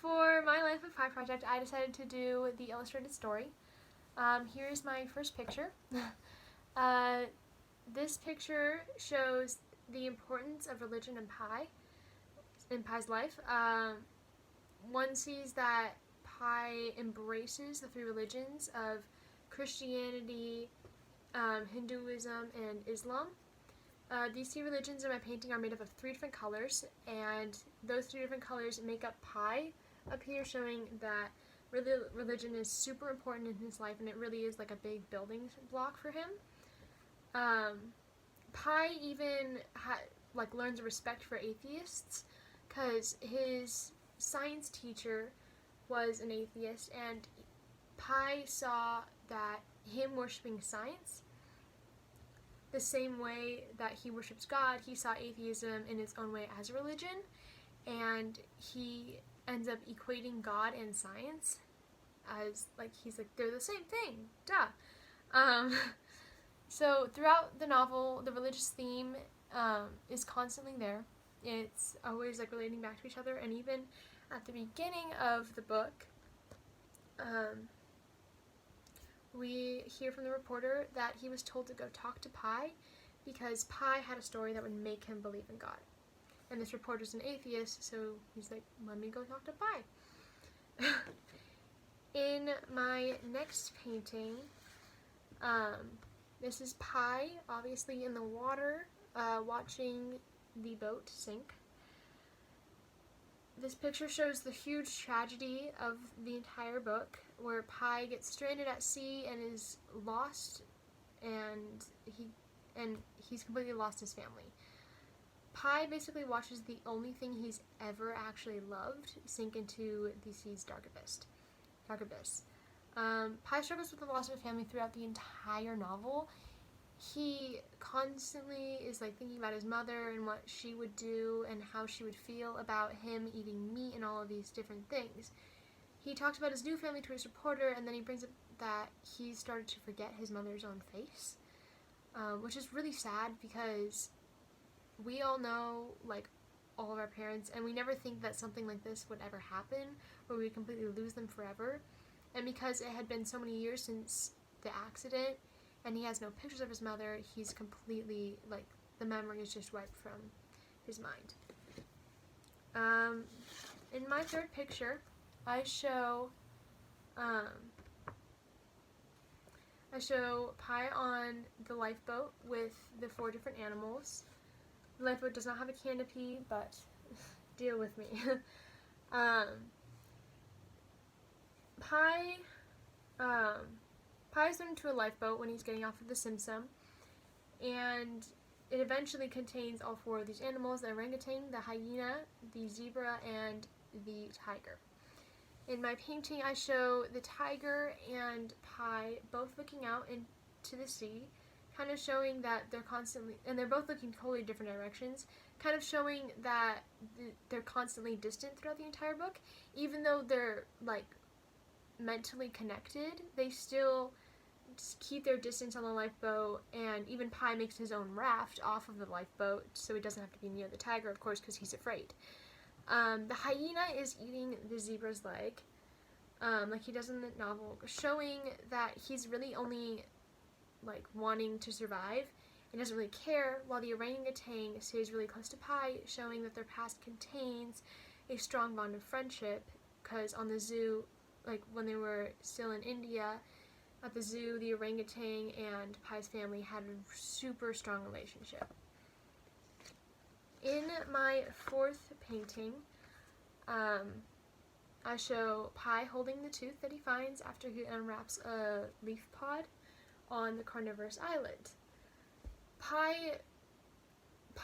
for my Life of Pi project, I decided to do the illustrated story. Here's my first picture. uh, this picture shows the importance of religion in Pi's life. One sees that Pi embraces the three religions of Christianity, Hinduism, and Islam. These three religions in my painting are made up of three different colors, and those three different colors make up Pi up here, showing that religion is super important in his life, and it really is like a big building block for him. Pi even learns a respect for atheists, because his science teacher was an atheist, and Pi saw that him worshiping science the same way that he worships God, he saw atheism in its own way as a religion, and he ends up equating God and science as, he's like, they're the same thing, duh. So throughout the novel, the religious theme is constantly there. It's always relating back to each other, and even at the beginning of the book, we hear from the reporter that he was told to go talk to Pi because Pi had a story that would make him believe in God. And this reporter's an atheist, so he's like, let me go talk to Pi. In my next painting, this is Pi, obviously in the water, watching the boat sink. This picture shows the huge tragedy of the entire book, where Pi gets stranded at sea and is lost, and he's completely lost his family. Pi basically watches the only thing he's ever actually loved sink into the sea's dark abyss. Pi struggles with the loss of a family throughout the entire novel. He constantly is thinking about his mother and what she would do and how she would feel about him eating meat and all of these different things. He talks about his new family to his reporter, and then he brings up that he started to forget his mother's own face, which is really sad because we all know all of our parents, and we never think that something like this would ever happen, where we would completely lose them forever. And because it had been so many years since the accident, and he has no pictures of his mother, he's completely, the memory is just wiped from his mind. In my third picture, I show Pi on the lifeboat with the 4 different animals. The lifeboat does not have a canopy, but deal with me. Pi is thrown into a lifeboat when he's getting off of the Simsum, and it eventually contains all 4 of these animals: the orangutan, the hyena, the zebra, and the tiger. In my painting, I show the tiger and Pi both looking out into the sea, kind of showing that they're both looking totally different directions, kind of showing that they're constantly distant throughout the entire book. Even though they're mentally connected, they still keep their distance on the lifeboat, and even Pi makes his own raft off of the lifeboat so he doesn't have to be near the tiger, of course, because he's afraid. The hyena is eating the zebra's leg, like he does in the novel, showing that he's really only wanting to survive and doesn't really care, while the orangutan stays really close to Pi, showing that their past contains a strong bond of friendship, because on the zoo, when they were still in India, at the zoo, the orangutan and Pi's family had a super strong relationship. In my fourth painting, I show Pi holding the tooth that he finds after he unwraps a leaf pod on the carnivorous island. Pi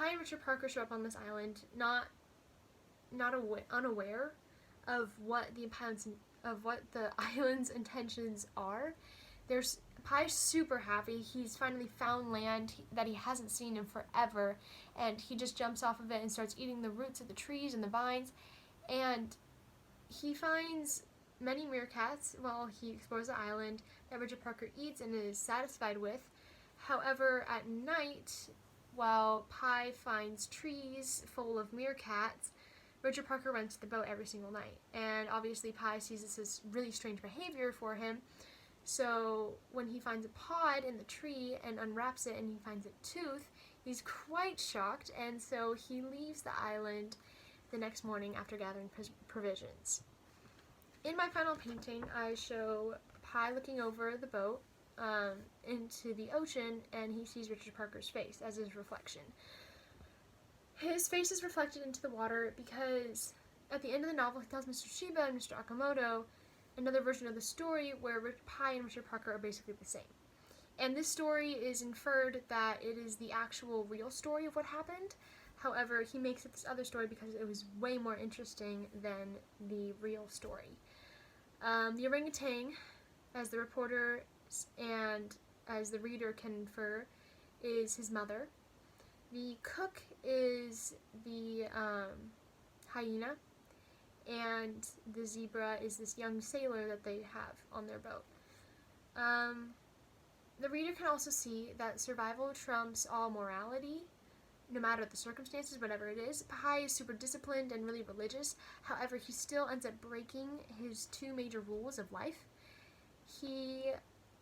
and Richard Parker show up on this island unaware of what the island's intentions are. Pi's super happy. He's finally found land that he hasn't seen in forever, and he just jumps off of it and starts eating the roots of the trees and the vines, and he finds many meerkats while he explores the island that Richard Parker eats and is satisfied with. However, at night, while Pi finds trees full of meerkats, Richard Parker rents the boat every single night, and obviously Pi sees this as really strange behavior for him. So when he finds a pod in the tree and unwraps it and he finds a tooth, he's quite shocked, and so he leaves the island the next morning after gathering provisions. In my final painting, I show Pi looking over the boat into the ocean, and he sees Richard Parker's face as his reflection. His face is reflected into the water because at the end of the novel, he tells Mr. Shiba and Mr. Akamoto another version of the story where Pi and Richard Parker are basically the same. And this story is inferred that it is the actual real story of what happened. However, he makes it this other story because it was way more interesting than the real story. The orangutan, as the reporter and as the reader can infer, is his mother. The cook is the hyena, and the zebra is this young sailor that they have on their boat. The reader can also see that survival trumps all morality, no matter the circumstances, whatever it is. Pi is super disciplined and really religious. However, he still ends up breaking his two major rules of life. He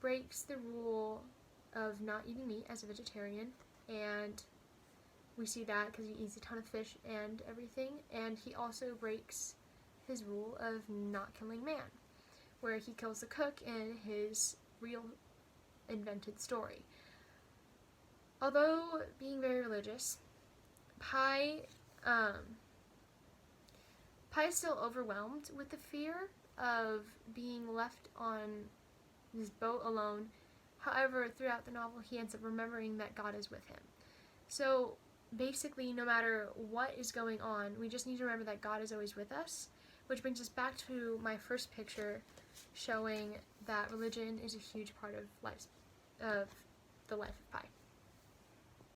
breaks the rule of not eating meat as a vegetarian, and we see that because he eats a ton of fish and everything. And he also breaks his rule of not killing man, where he kills the cook in his real invented story. Although being very religious, Pi is still overwhelmed with the fear of being left on this boat alone. However, throughout the novel, he ends up remembering that God is with him. So basically, no matter what is going on, we just need to remember that God is always with us, which brings us back to my first picture showing that religion is a huge part of the life of Pi.